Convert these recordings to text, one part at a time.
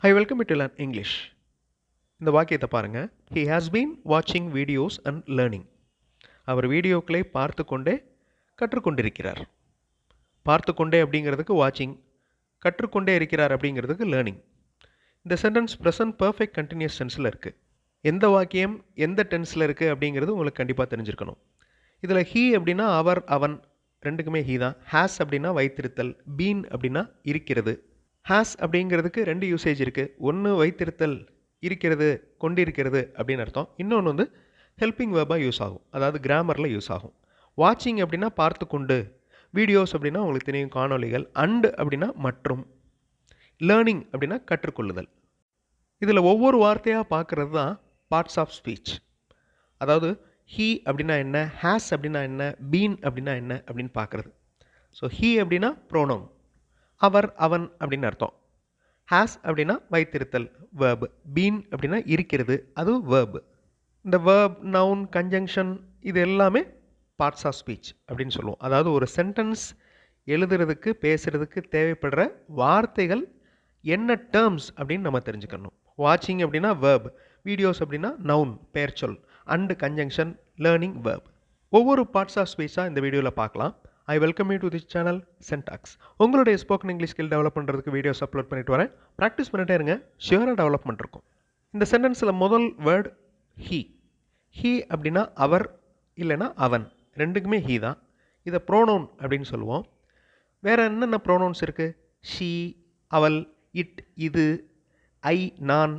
Hi, welcome to Learn English. இந்த வாக்கியத்தை பாருங்க. He has been watching videos and learning. அவர் வீடியோக்களை பார்த்து கொண்டே கற்றுக்கொண்டிருக்கிறார். பார்த்து கொண்டே அப்படிங்கிறதுக்கு வாட்சிங், கற்றுக்கொண்டே இருக்கிறார் அப்படிங்கிறதுக்கு லேர்னிங். இந்த சென்டென்ஸ் ப்ரெசன்ட் பர்ஃபெக்ட் கண்டினியூஸ் டென்ஸில் இருக்குது. எந்த வாக்கியம் எந்த டென்ஸில் இருக்குது அப்படிங்கிறது உங்களுக்கு கண்டிப்பாக தெரிஞ்சிருக்கணும். இதில் ஹீ அப்படின்னா அவர், அவன் ரெண்டுக்குமே ஹீ தான். ஹேஸ் அப்படின்னா வைத்திருத்தல், பீன் அப்படின்னா இருக்கிறது. ஹேஸ் அப்படிங்கிறதுக்கு ரெண்டு யூசேஜ் இருக்குது. ஒன்று வைத்திருத்தல், இருக்கிறது, கொண்டிருக்கிறது அப்படின்னு அர்த்தம். இன்னொன்று வந்து ஹெல்பிங் வேர்பாக யூஸ் ஆகும், அதாவது கிராமரில் யூஸ் ஆகும். வாட்சிங் அப்படின்னா பார்த்து கொண்டு, வீடியோஸ் அப்படின்னா உங்களுக்கு தெரியும் காணொலிகள், அண்டு அப்படின்னா மற்றும், லேர்னிங் அப்படின்னா கற்றுக்கொள்ளுதல். இதில் ஒவ்வொரு வார்த்தையாக பார்க்குறது தான் பார்ட்ஸ் ஆஃப் ஸ்பீச். அதாவது ஹீ அப்படின்னா என்ன, ஹேஸ் அப்படின்னா என்ன, பீன் அப்படின்னா என்ன அப்படின்னு பார்க்குறது. ஸோ ஹீ அப்படின்னா ப்ரோனவுன், அவர் அவன் அப்படின்னு அர்த்தம். ஹேஸ் அப்படின்னா வைத்திருத்தல், வேர்பு. பீன் அப்படின்னா இருக்கிறது, அது வேர்பு. இந்த வேர்ப், நவுன், கன்ஜங்ஷன் இது எல்லாமே பார்ட்ஸ் ஆஃப் ஸ்பீச் அப்படின்னு சொல்லுவோம். அதாவது ஒரு சென்டென்ஸ் எழுதுறதுக்கு பேசுகிறதுக்கு தேவைப்படுற வார்த்தைகள் என்ன டேர்ம்ஸ் அப்படின்னு நம்ம தெரிஞ்சுக்கணும். வாட்சிங் அப்படின்னா வேர்ப், வீடியோஸ் அப்படின்னா நவுன் பெயர்ச்சொல், அண்டு கன்ஜங்ஷன், லேர்னிங் வேர்ப். ஒவ்வொரு பார்ட்ஸ் ஆஃப் ஸ்பீச்சாக இந்த வீடியோவில் பார்க்கலாம். I welcome you to this channel சென்டாக்ஸ். உங்களுடைய ஸ்போக்கன் இங்கிலீஷ் ஸ்கில் டெவலப் பண்ணுறதுக்கு வீடியோஸ் அப்லோட் பண்ணிட்டு வரேன். ப்ராக்டிஸ் பண்ணிட்டே இருங்க, ஷியூராக டெவலப்மெண்ட் இருக்கும். இந்த சென்டென்ஸில் முதல் வேர்ட் ஹீ. ஹீ அப்படின்னா அவர் இல்லைன்னா அவன், ரெண்டுக்குமே ஹீ தான். இதை ப்ரோனவுன் அப்படின்னு சொல்லுவோம். வேறு என்னென்ன ப்ரோனவுன்ஸ் இருக்குது? ஷீ, அவள், இட், இது, ஐ, நான்,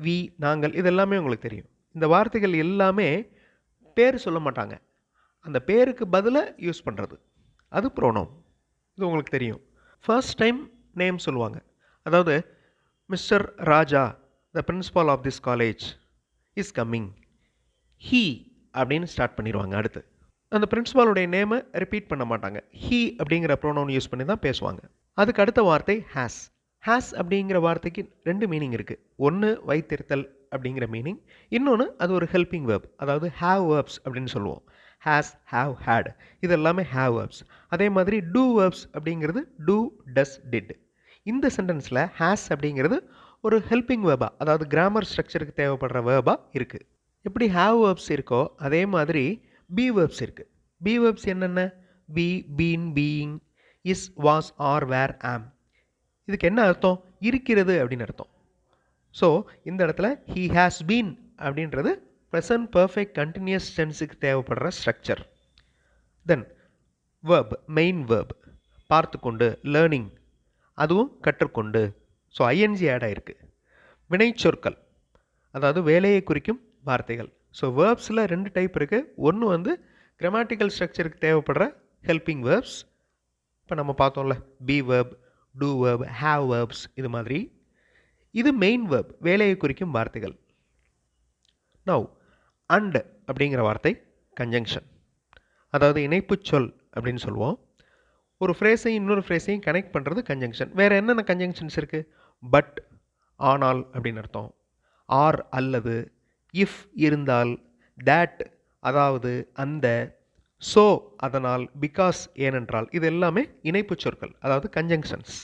வி, நாங்கள், இது எல்லாமே உங்களுக்கு தெரியும். இந்த வார்த்தைகள் எல்லாமே பேர் சொல்ல மாட்டாங்க, அந்த பேருக்கு பதிலாக யூஸ் பண்ணுறது, அது ப்ரோனவுன். இது உங்களுக்கு தெரியும். ஃபர்ஸ்ட் டைம் நேம் சொல்லுவாங்க. அதாவது mister Raja, the principal of this college is coming. He அப்படின்னு ஸ்டார்ட் பண்ணிடுவாங்க. அடுத்து அந்த பிரின்சிபாலுடைய நேமை ரிப்பீட் பண்ண மாட்டாங்க, ஹீ அப்படிங்கிற ப்ரோனவுன் யூஸ் பண்ணி தான் பேசுவாங்க. அதுக்கு அடுத்த வார்த்தை ஹேஸ். ஹேஸ் அப்படிங்கிற வார்த்தைக்கு ரெண்டு மீனிங் இருக்குது. ஒன்று வைத்திருத்தல் அப்படிங்கிற மீனிங், இன்னொன்று அது ஒரு ஹெல்பிங் வேர்ப், அதாவது ஹேவ் வேர்ப்ஸ் அப்படின்னு சொல்லுவோம். ஹேஸ், ஹேவ், ஹேட் இது எல்லாமே ஹேவ் வேர்ப்ஸ். அதே மாதிரி டூ வேர்ப்ஸ் அப்படிங்கிறது டூ, டஸ், டிட். இந்த சென்டென்ஸில் ஹேஸ் அப்படிங்கிறது ஒரு ஹெல்பிங் வேர்பாக, அதாவது கிராமர் ஸ்ட்ரக்சருக்கு தேவைப்படுற வேர்பாக இருக்குது. எப்படி ஹேவ் வேர்ப்ஸ் இருக்கோ அதே மாதிரி பி வேர்ப்ஸ் இருக்குது. பி வேர்ப்ஸ் என்னென்ன? Be, been, being, is, was, are, were, am. இதுக்கு என்ன அர்த்தம்? இருக்கிறது அப்படின்னு அர்த்தம். ஸோ இந்த இடத்துல ஹீ ஹேஸ் பீன் அப்படின்றது ப்ரெசன்ட் பர்ஃபெக்ட் கண்டினியூஸ் டென்ஸுக்கு தேவைப்படுற ஸ்ட்ரக்சர். தென் வேர்ப், மெயின் வேர்ப், பார்த்து கொண்டு, லேர்னிங், அதுவும் கற்றுக்கொண்டு. ஸோ ஐஎன்ஜி ஆட் ஆகிருக்கு. வினைச்சொற்கள், அதாவது வேலையை குறிக்கும் வார்த்தைகள். ஸோ வேர்ப்ஸில் ரெண்டு டைப் இருக்குது. ஒன்று வந்து கிராமட்டிக்கல் ஸ்ட்ரக்சருக்கு தேவைப்படுற ஹெல்பிங் வேர்ப்ஸ், இப்போ நம்ம பார்த்தோம்ல, be verb, do verb, have verbs இது மாதிரி. இது மெயின் வேர்ப், வேலையை குறிக்கும் வார்த்தைகள். நவ் அண்ட் அப்படிங்கிற வார்த்தை கன்ஜங்ஷன், அதாவது இணைப்பு சொல் அப்படின்னு சொல்லுவோம். ஒரு ஃப்ரேஸையும் இன்னொரு ஃப்ரேஸையும் கனெக்ட் பண்ணுறது கன்ஜங்ஷன். வேறு என்னென்ன கன்ஜங்ஷன்ஸ் இருக்குது? பட், ஆனால் அப்படின்னு அர்த்தம். ஆர் அல்லது, இஃப் இருந்தால், தேட் அதாவது அந்த, ஸோ அதனால், பிகாஸ் ஏனென்றால், இது எல்லாமே இணைப்பு சொற்கள், அதாவது கன்ஜங்ஷன்ஸ்.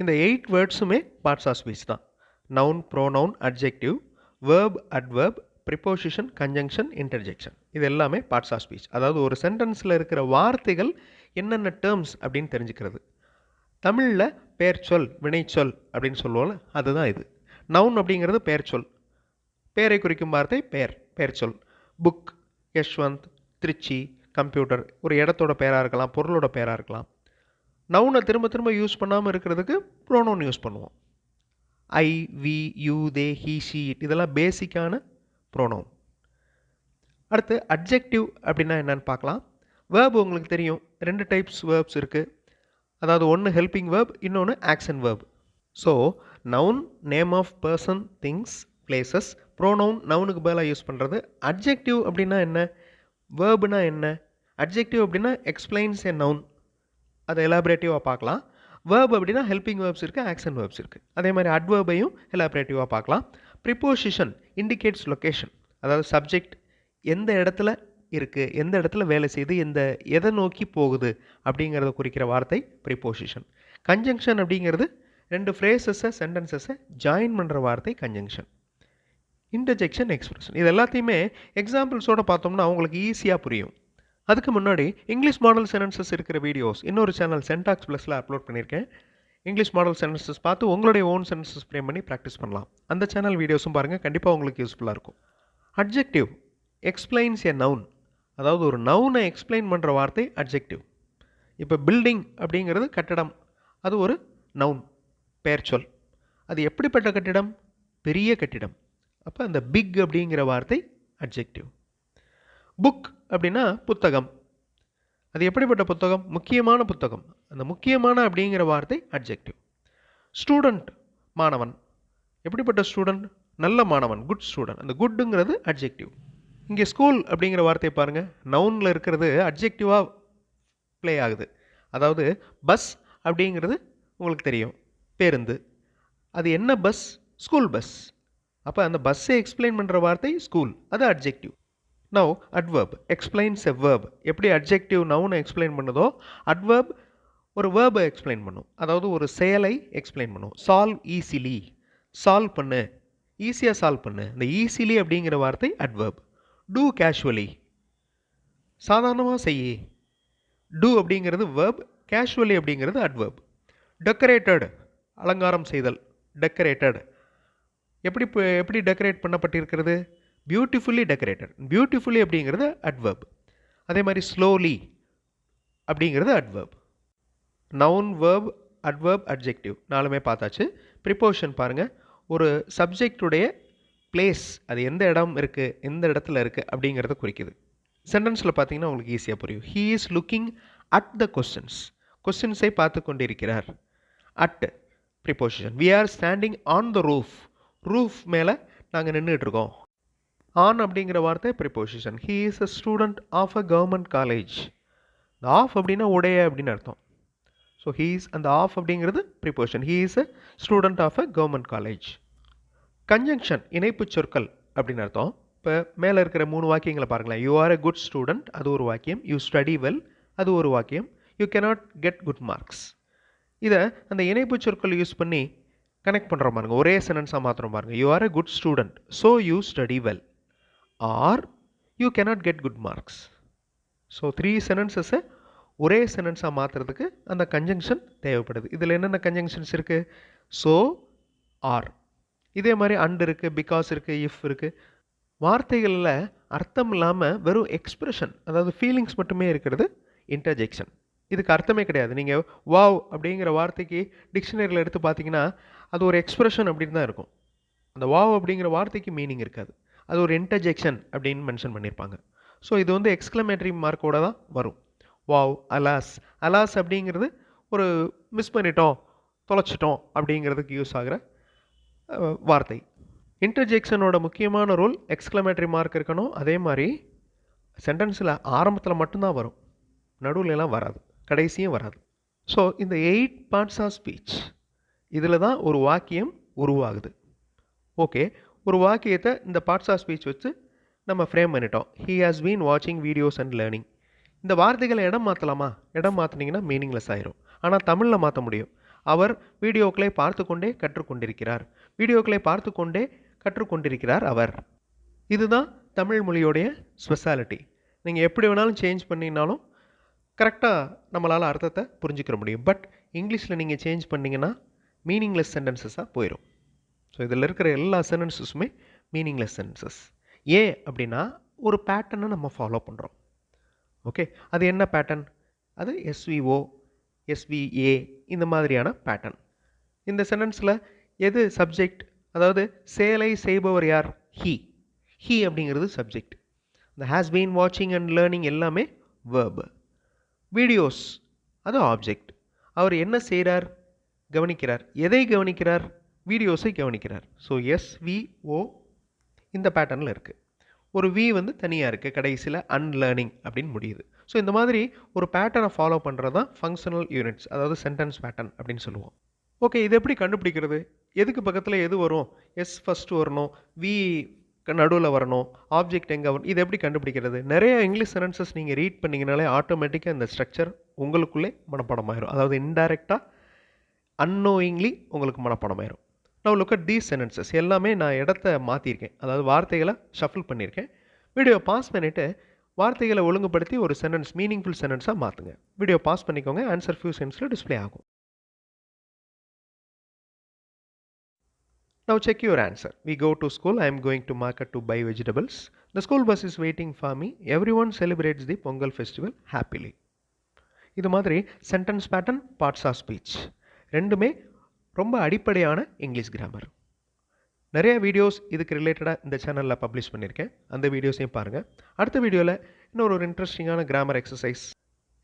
இந்த 8 வேர்ட்ஸுமே பார்ட்ஸ் ஆஃப் ஸ்பீச் தான். Noun, pronoun, adjective, verb, adverb, preposition, conjunction, interjection இது எல்லாமே பார்ட்ஸ் ஆஃப் ஸ்பீச். அதாவது ஒரு சென்டென்ஸில் இருக்கிற வார்த்தைகள் என்னென்ன டேர்ம்ஸ் அப்படின்னு தெரிஞ்சுக்கிறது. தமிழில் பெயர்ச்சொல், வினைச்சொல் அப்படின்னு சொல்லுவோம்ல, அதுதான் இது. நவுன் அப்படிங்கிறது பெயர்ச்சொல், பெயரை குறிக்கும் வார்த்தை பெயர், பெயர்ச்சொல். புக், யஷ்வந்த், திருச்சி, கம்ப்யூட்டர் ஒரு இடத்தோட பெயராக இருக்கலாம், பொருளோட பெயராக இருக்கலாம். நவுனை திரும்ப திரும்ப யூஸ் பண்ணாமல் இருக்கிறதுக்கு ப்ரோனவுன் யூஸ் பண்ணுவோம். I, we, you, they, he, she, it இதெல்லாம் பேசிக்கான ப்ரோனவுன். அடுத்து அட்ஜெக்டிவ் அப்படின்னா என்னன்னு பார்க்கலாம். வேர்ப் உங்களுக்கு தெரியும், ரெண்டு டைப்ஸ் வேர்ப்ஸ் இருக்குது. அதாவது ஒன்று ஹெல்பிங் வேர்ப், இன்னொன்று action verb. So noun, name of person, things, places. Pronoun நவுனுக்கு பதிலாக யூஸ் பண்ணுறது. அட்ஜெக்டிவ் அப்படின்னா என்ன, வேர்புனா என்ன? அட்ஜெக்டிவ் அப்படின்னா எக்ஸ்பிளைன்ஸ் எ நவுன், அதை எலாபரேட்டிவாக பார்க்கலாம். வேர்ப் அப்படின்னா ஹெல்பிங் வேர்ப்ஸ் இருக்குது, ஆக்ஷன் வேர்ப்ஸ் இருக்குது. அதே மாதிரி அட்வர்பையும் எலாபரேட்டிவாக பார்க்கலாம். ப்ரிப்போசிஷன் இண்டிகேட்ஸ் லொக்கேஷன், அதாவது சப்ஜெக்ட் எந்த இடத்துல இருக்குது, எந்த இடத்துல வேலை செய்யுது, எதை நோக்கி போகுது அப்படிங்கிறத குறிக்கிற வார்த்தை ப்ரிப்போசிஷன். கன்ஜங்ஷன் அப்படிங்கிறது 2 ஃப்ரேசஸை சென்டென்சஸை ஜாயின் பண்ணுற வார்த்தை கன்ஜங்ஷன். இன்டர்ஜெக்ஷன், எக்ஸ்பிரஷன், இது எல்லாத்தையுமே எக்ஸாம்பிள்ஸோடு பார்த்தோம்னா உங்களுக்கு ஈஸியாக புரியும். அதுக்கு முன்னாடி இங்கிலீஷ் மாடல் சென்டென்சஸ் இருக்கிற வீடியோஸ் இன்னொரு சேனல் சென்டாக்ஸ் ப்ளஸில் அப்லோட் பண்ணியிருக்கேன். இங்கிலீஷ் மாடல் சென்டென்சஸ் பார்த்து உங்களுடைய ஓன் சென்டென்சஸ் ஃப்ரேம் பண்ணி ப்ராக்டிஸ் பண்ணலாம். அந்த சேனல் வீடியோஸும் பாருங்கள், கண்டிப்பாக உங்களுக்கு யூஸ்ஃபுல்லாக இருக்கும். அட்ஜெக்டிவ் எக்ஸ்பிளைன்ஸ் எ நவுன், அதாவது ஒரு நவுனை எக்ஸ்பிளைன் பண்ணுற வார்த்தை அட்ஜெக்டிவ். இப்போ பில்டிங் அப்படிங்கிறது கட்டடம், அது ஒரு நவுன், பெயர் சொல். அது எப்படிப்பட்ட கட்டிடம்? பெரிய கட்டிடம். அப்போ அந்த பிக் அப்படிங்கிற வார்த்தை அட்ஜெக்டிவ். புக் அப்படின்னா புத்தகம், அது எப்படிப்பட்ட புத்தகம்? முக்கியமான புத்தகம். அந்த முக்கியமான அப்படிங்கிற வார்த்தை அட்ஜெக்டிவ். ஸ்டூடெண்ட் மாணவன், எப்படிப்பட்ட ஸ்டூடெண்ட்? நல்ல மாணவன், குட் ஸ்டூடெண்ட். அந்த குட்டுங்கிறது அட்ஜெக்டிவ். இங்கே ஸ்கூல் அப்படிங்கிற வார்த்தையை பாருங்கள், நவுனில் இருக்கிறது அட்ஜெக்டிவாக ப்ளே ஆகுது. அதாவது பஸ் அப்படிங்கிறது உங்களுக்கு தெரியும், பேருந்து. அது என்ன பஸ்? School bus. அப்போ அந்த பஸ்ஸை எக்ஸ்பிளைன் பண்ணுற வார்த்தை ஸ்கூல், அது அட்ஜெக்டிவ். நவ் அட்வர்ப் எக்ஸ்பிளைன்ஸ் எ வேர்ப். எப்படி அட்ஜெக்டிவ் நவுனை எக்ஸ்பிளைன் பண்ணுதோ, அட்வர்ப் ஒரு வேர்பை எக்ஸ்பிளைன் பண்ணும், அதாவது ஒரு செயலை எக்ஸ்பிளைன் பண்ணும். சால்வ் ஈஸிலி, சால்வ் பண்ணு, ஈஸியாக சால்வ் பண்ணு. இந்த ஈஸிலி அப்படிங்கிற வார்த்தை அட்வர்ப். டூ கேஷுவலி, சாதாரணமாக செய்யி. டூ அப்படிங்கிறது வேர்ப், கேஷுவலி அப்படிங்கிறது அட்வர்ப். டெக்கரேட்டட் அலங்காரம் செய்தல், டெக்கரேட்டட். எப்படி டெக்கரேட் பண்ணப்பட்டிருக்கிறது? Beautifully decorated. பியூட்டிஃபுல்லி அப்படிங்கிறது அட்வர்ப். அதே மாதிரி ஸ்லோலி அப்படிங்கிறது adverb. Noun, verb, adverb, adjective நாலுமே பார்த்தாச்சு. ப்ரிப்போசிஷன் பாருங்கள், ஒரு சப்ஜெக்டுடைய பிளேஸ், அது எந்த இடம் இருக்குது, எந்த இடத்துல இருக்குது அப்படிங்கிறத குறிக்குது. சென்டென்ஸில் பார்த்தீங்கன்னா உங்களுக்கு ஈஸியாக புரியும். He is looking at the questions, கொஸ்டின்ஸை பார்த்து கொண்டிருக்கிறார். At preposition. We are standing on the roof, roof மேலே நாங்கள் நின்றுட்டுருக்கோம். ஆன் அப்படிங்கிற வார்த்தை preposition. He is a student of a government college. இந்த ஆஃப் அப்படின்னா உடைய அப்படின்னு அர்த்தம். ஸோ ஹீ இஸ், அந்த ஆஃப் அப்படிங்கிறது preposition. He is a student of a government college. Conjunction இணைப்பு சொற்கள் அப்படின்னு அர்த்தம். இப்போ மேலே இருக்கிற 3 வாக்கியங்களை பாருங்களேன். You are a good student, அது ஒரு வாக்கியம். யூ ஸ்டடி வெல், அது ஒரு வாக்கியம். You cannot get good marks. இதை அந்த இணைப்பு சொற்கள் யூஸ் பண்ணி கனெக்ட் பண்ணுற பாருங்க, ஒரே சென்டென்ஸாக மாத்திரம் பாருங்க. You are a good student, so you study well, or you cannot get good marks. So 3 சென்டென்சஸை ஒரே சென்டென்ஸாக மாற்றுறதுக்கு அந்த கன்ஜங்ஷன் தேவைப்படுது. இதில் என்னென்ன கன்ஜங்ஷன்ஸ் இருக்குது? So, or. இதே மாதிரி அண்ட் இருக்குது, பிகாஸ் இருக்குது, இஃப் இருக்குது. வார்த்தைகளில் அர்த்தம் இல்லாமல் வெறும் எக்ஸ்பிரஷன், அதாவது ஃபீலிங்ஸ் மட்டுமே இருக்கிறது இன்டர்ஜெக்ஷன். இதுக்கு அர்த்தமே கிடையாது. நீங்கள் வாவ் அப்படிங்கிற வார்த்தைக்கு டிக்ஷனரியில் எடுத்து பார்த்தீங்கன்னா அது ஒரு எக்ஸ்பிரஷன் அப்படின்னு தான் இருக்கும். அந்த வாவ் அப்படிங்கிற வார்த்தைக்கு மீனிங் இருக்காது. அது ஒரு இன்டர்ஜெக்ஷன் அப்படின்னு மென்ஷன் பண்ணியிருப்பாங்க. ஸோ இது வந்து எக்ஸ்க்ளமேட்டரி மார்க்கோட தான் வரும். Wow, alas. அலாஸ் அப்படிங்கிறது ஒரு மிஸ் பண்ணிட்டோம், தொலைச்சிட்டோம் அப்படிங்கிறதுக்கு யூஸ் ஆகிற வார்த்தை. இன்டர்ஜெக்ஷனோட முக்கியமான ரோல் எக்ஸ்க்ளமேட்டரி மார்க் இருக்கணும். அதே மாதிரி சென்டென்ஸில் ஆரம்பத்தில் மட்டும்தான் வரும், நடுவுலலாம் வராது, கடைசியும் வராது. ஸோ இந்த 8 பார்ட்ஸ் ஆஃப் ஸ்பீச், இதில் தான் ஒரு வாக்கியம் உருவாகுது. ஓகே, ஒரு வாக்கியத்தை இந்த பார்ட்ஸ் ஆஃப் ஸ்பீச் வச்சு நம்ம ஃப்ரேம் பண்ணிட்டோம். ஹீ ஹாஸ் பீன் வாட்சிங் வீடியோஸ் அண்ட் லேர்னிங். இந்த வார்த்தைகளை இடம் மாற்றலாமா? இடம் மாற்றினீங்கன்னா மீனிங்லெஸ் ஆயிரும். ஆனால் தமிழில் மாற்ற முடியும். அவர் வீடியோக்களை பார்த்து கொண்டே கற்றுக்கொண்டிருக்கிறார். வீடியோக்களை பார்த்து கொண்டே கற்றுக்கொண்டிருக்கிறார் அவர். இதுதான் தமிழ் மொழியோடைய ஸ்பெஷாலிட்டி. நீங்கள் எப்படி வேணாலும் சேஞ்ச் பண்ணினாலும் கரெக்டாக நம்மளால் அர்த்தத்தை புரிஞ்சுக்கிற முடியும். பட் இங்கிலீஷில் நீங்கள் சேஞ்ச் பண்ணிங்கன்னா மீனிங்லெஸ் சென்டென்சஸாக போயிடும். ஸோ இதில் இருக்கிற எல்லா சென்டென்சஸுமே மீனிங்லெஸ் சென்டென்சஸ். ஏன் அப்படின்னா ஒரு பேட்டர்னை நம்ம ஃபாலோ பண்ணுறோம். ஓகே, அது என்ன பேட்டர்ன்? அது எஸ்விஓ, எஸ்விஏ, இந்த மாதிரியான பேட்டர்ன். இந்த சென்டென்ஸில் எது சப்ஜெக்ட்? அதாவது செயலை செய்பவர் யார்? ஹீ. ஹீ அப்படிங்கிறது சப்ஜெக்ட். இந்த ஹேஸ் பீன் வாட்சிங் அண்ட் லேர்னிங் எல்லாமே வேர்பு. வீடியோஸ் அது ஆப்ஜெக்ட். அவர் என்ன செய்கிறார்? கவனிக்கிறார். எதை கவனிக்கிறார்? வீடியோஸை கவனிக்கிறார். ஸோ எஸ்விஓ இந்த பேட்டர்னில் இருக்குது. ஒரு வி வந்து தனியாக இருக்குது, கடைசியில் அன்லேர்னிங் அப்படின்னு முடியுது. ஸோ இந்த மாதிரி ஒரு பேட்டர்னை ஃபாலோ பண்ணுறது தான் ஃபங்க்ஷனல் யூனிட்ஸ், அதாவது சென்டென்ஸ் பேட்டர்ன் அப்படின்னு சொல்லுவோம். ஓகே, இது எப்படி கண்டுபிடிக்கிறது? எதுக்கு பக்கத்தில் எது வரும்? எஸ் ஃபஸ்ட்டு வரணும், வி நடுவில் வரணும், ஆப்ஜெக்ட் எங்கே வரும்? இது எப்படி கண்டுபிடிக்கிறது? நிறைய இங்கிலீஷ் சென்டென்சஸ் நீங்கள் ரீட் பண்ணிங்கனாலே ஆட்டோமேட்டிக்காக இந்த ஸ்ட்ரக்சர் உங்களுக்குள்ளே மனப்பாடமாயிரும். அதாவது இன்டைரக்டாக unknowingly உங்களுக்கு மனப்பாடம் ஆயிரும். Now look at these sentences. எல்லாமே நான் இடத்த மாற்றிருக்கேன், அதாவது வார்த்தைகளை ஷஃபில் பண்ணியிருக்கேன். வீடியோ பாஸ் பண்ணிவிட்டு வார்த்தைகளை ஒழுங்குபடுத்தி ஒரு சென்டென்ஸ் மீனிங்ஃபுல் சென்டென்ஸாக மாற்றுங்க. வீடியோ பாஸ் பண்ணிக்கோங்க. ஆன்சர் ஃபியூ செகண்ட்ஸில் டிஸ்ப்ளே ஆகும். Now check your answer. We go to school. I am going to market to buy vegetables. The school bus is waiting for me. Everyone celebrates the Pongal festival happily. இது மாதிரி sentence pattern, parts of speech ரெண்டுமே ரொம்ப அடிப்படையான English grammar. நிறைய videos இதுக்கு ரிலேட்டடாக இந்த சேனலில் பப்ளிஷ் பண்ணியிருக்கேன். அந்த வீடியோஸையும் பாருங்கள். அடுத்த வீடியோவில் இன்னொரு இன்ட்ரெஸ்டிங்கான கிராமர் எக்ஸசைஸ்,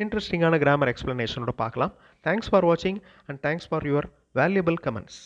இன்ட்ரெஸ்டிங்கான கிராமர் எக்ஸ்ப்ளனேஷனோட பார்க்கலாம். தேங்க்ஸ் ஃபார் வாட்சிங் and thanks for your valuable comments.